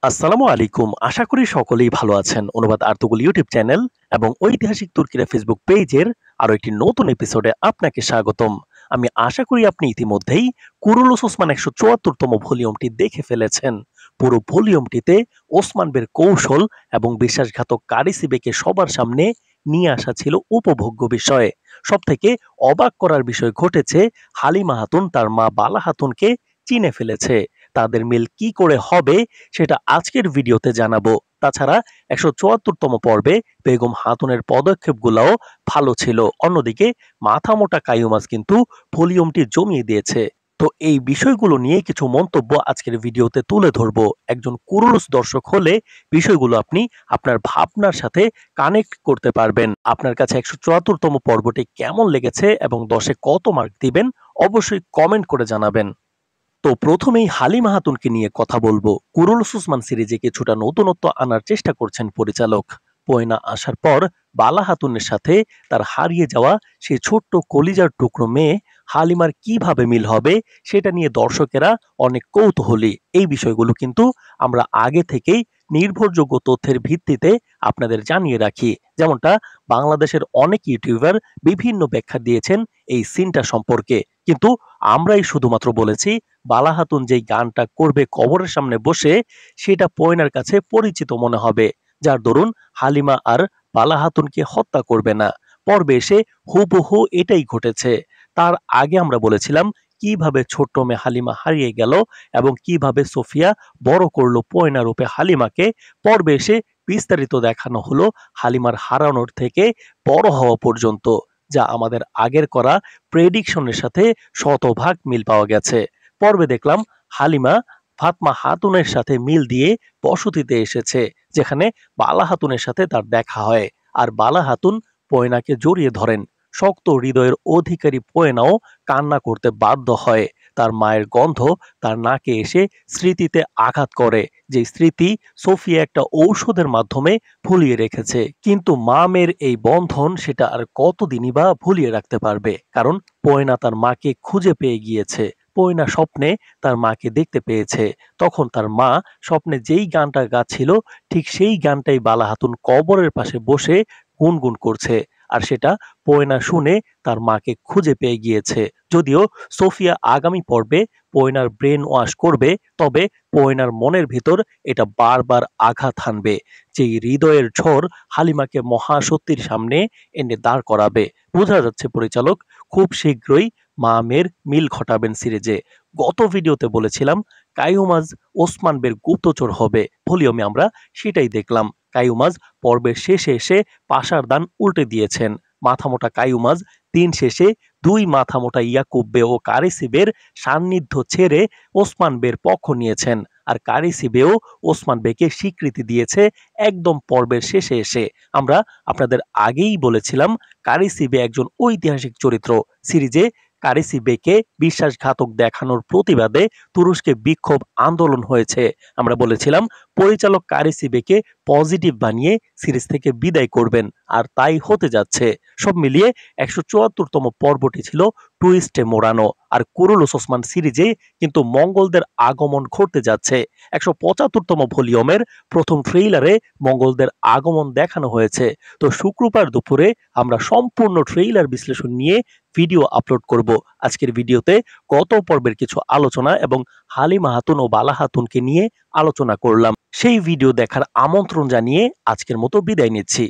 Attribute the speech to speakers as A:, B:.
A: আসসালামু আলাইকুম। আশা করি সকলেই ভালো আছেন। অনুবাদ আর্তুগল ইউটিউব চ্যানেল এবং ঐতিহাসিক তুর্কিরা ফেসবুক পেজের আরো একটি নতুন এপিসোডে আপনাকে স্বাগতম। আমি আশা করি আপনি ইতিমধ্যেই কুরুলুস ওসমান ১৭৪তম ভলিউমটি দেখে ফেলেছেন। পুরো ভলিউমটিতে ওসমান বের কৌশল এবং বিশ্বাসঘাতক কারিসিবেকে সবার সামনে নিয়ে আসা ছিল উপভোগ্য বিষয়। সবথেকে অবাক করার বিষয় ঘটেছে, হালিমা খাতুন তার মা বালা খাতুনকে চিনে ফেলেছে। তাদের মিল কি করে হবে সেটা আজকের ভিডিওতে জানাবো। তাছাড়া ১৭৪তম পর্বে বেগম খাতুনের পদক্ষেপগুলোও ভালো ছিল। অন্যদিকে মাথামোটা কাইয়ুমাস কিন্তু ভলিউমটি জমিয়ে দিয়েছে। তো এই বিষয়গুলো নিয়ে কিছু মন্তব্য আজকের ভিডিওতে তুলে ধরবো। একজন কুরুলুস দর্শক হলে বিষয়গুলো আপনি আপনার ভাবনার সাথে কানেক্ট করতে পারবেন। আপনার কাছে ১৭৪তম পর্বটি কেমন লেগেছে এবং ১০-এ কত মার্ক দিবেন অবশ্যই কমেন্ট করে জানাবেন। তো প্রথমেই হালিমা খাতুনকে নিয়ে কথা বলবো। কুরুলুস ওসমান সিরিজে কিছুটা নতুনত্ব আনার চেষ্টা করছেন পরিচালক। পয়না আসার পর বালা খাতুনের সাথে তার হারিয়ে যাওয়া সেই ছোট্ট কলিজার টুকরো মেয়ে হালিমার কিভাবে মিল হবে সেটা নিয়ে দর্শকেরা অনেক কৌতূহলী। এই বিষয়গুলো কিন্তু আমরা আগে থেকেই নির্ভরযোগ্য তথ্যের ভিত্তিতে আপনাদের জানিয়ে রাখি। যেমনটা বাংলাদেশের অনেক ইউটিউবার বিভিন্ন ব্যাখ্যা দিয়েছেন এই সিনটা সম্পর্কে। কিন্তু আমরাই শুধুমাত্র বলেছি বালা খাতুন যেই গানটা করবে কবরের সামনে বসে, সেটা পয়নার কাছে পরিচিত মনে হবে, যার দরুন হালিমা আর বালা খাতুনকে হত্যা করবে না। পর্বে এসে হুবহু এটাই ঘটেছে। তার আগে আমরা বলেছিলাম কিভাবে ছোট্ট মেয়ে হালিমা হারিয়ে গেল এবং কিভাবে সোফিয়া বড় করলো পয়না রূপে হালিমাকে। পর্বে এসে বিস্তারিত দেখানো হলো হালিমার হারানোর থেকে বড় হওয়া পর্যন্ত, যা আমাদের আগের করা প্রেডিকশনের সাথে শতভাগ মিল পাওয়া গেছে। পর্বে দেখলাম হালিমা ফাতমা খাতুনের সাথে মিল দিয়ে বসতিতে এসেছে, যেখানে বালা খাতুনের সাথে তার দেখা হয়। আর বালা খাতুন পয়নাকে জড়িয়ে ধরেন। শক্ত হৃদয়ের অধিকারী পয়নাও কান্না করতে বাধ্য হয়। তার মায়ের গন্ধ তার নাকে এসে স্মৃতিতে আঘাত করে, যে স্মৃতি সোফিয়া একটা ঔষধের মাধ্যমে ভুলিয়ে রেখেছে। কিন্তু মা মেয়ের এই বন্ধন সেটা আর কতদিনই বা ভুলিয়ে রাখতে পারবে, কারণ পয়না তার মাকে খুঁজে পেয়ে গিয়েছে। পয়না স্বপ্নে তার মাকে দেখতে পেয়েছে। তখন তার মা স্বপ্নে যেই গানটা গাচ্ছিল, ঠিক সেই গানটাই বালা খাতুন কবরের পাশে বসে গুনগুন করছে। আর সেটা পয়না শুনে তার মাকে খুঁজে পেয়ে গিয়েছে। যদিও সোফিয়া আগামী পর্বে পয়নার ব্রেন ওয়াশ করবে, তবে পয়নার মনের ভিতর এটা বারবার আঘাত হানবে, যে হৃদয়ের ঝড় হালিমাকে মহাসত্যির সামনে এনে দাঁড় করাবে। বোঝা যাচ্ছে পরিচালক খুব শীঘ্রই মা মেয়ের মিল ঘটাবেন সিরিজে। গত ভিডিওতে বলেছিলাম কাইয়ুমাজ ওসমান বের গুপ্তচর হবে, ভলিউমে আমরা সেটাই দেখলাম। কাইয়ুমাজ পর্বের শেষে এসে পাশার দান উল্টে দিয়েছেন। মাথামোটা কাইয়ুমাজ দিন শেষে দুই মাথামোটা ইয়াকুব বে ও কারিসি বের সান্নিধ্য ছেড়ে ওসমান বের পক্ষ নিয়েছেন। আর কারিসি বেও ওসমান বেকে স্বীকৃতি দিয়েছে একদম পর্বের শেষে এসে। আমরা আপনাদের আগেই বলেছিলাম কারিসি বে একজন ঐতিহাসিক চরিত্র। সিরিজে কারিসি বেকে বিশ্বাসঘাতক দেখানোর প্রতিবাদে তুরস্কে বিক্ষোভ আন্দোলন হয়েছে। আমরা বলেছিলাম পরিচালক কারিসি বেকে পজিটিভ বানিয়ে সিরিজ থেকে বিদায় করবেন, আর তাই হতে যাচ্ছে। সব মিলিয়ে ১৭৪তম পর্বটি ছিল টুইস্টে মোড়ানো। আর কুরুলুস ওসমান সিরিজে কিন্তু মঙ্গলদের আগমন ঘটতে যাচ্ছে। ১৭৫তম ভলিউমের প্রথম ট্রেইলারে মঙ্গলদের আগমন দেখানো হয়েছে। তো শুক্রবার দুপুরে আমরা সম্পূর্ণ ট্রেইলার বিশ্লেষণ নিয়ে ভিডিও আপলোড করব। আজকের ভিডিওতে গত পর্বের কিছু আলোচনা এবং হালিমা খাতুন ও বালা খাতুনকে নিয়ে আলোচনা করলাম। সেই ভিডিও দেখার আমন্ত্রণ জানিয়ে আজকের মতো বিদায় নিচ্ছি।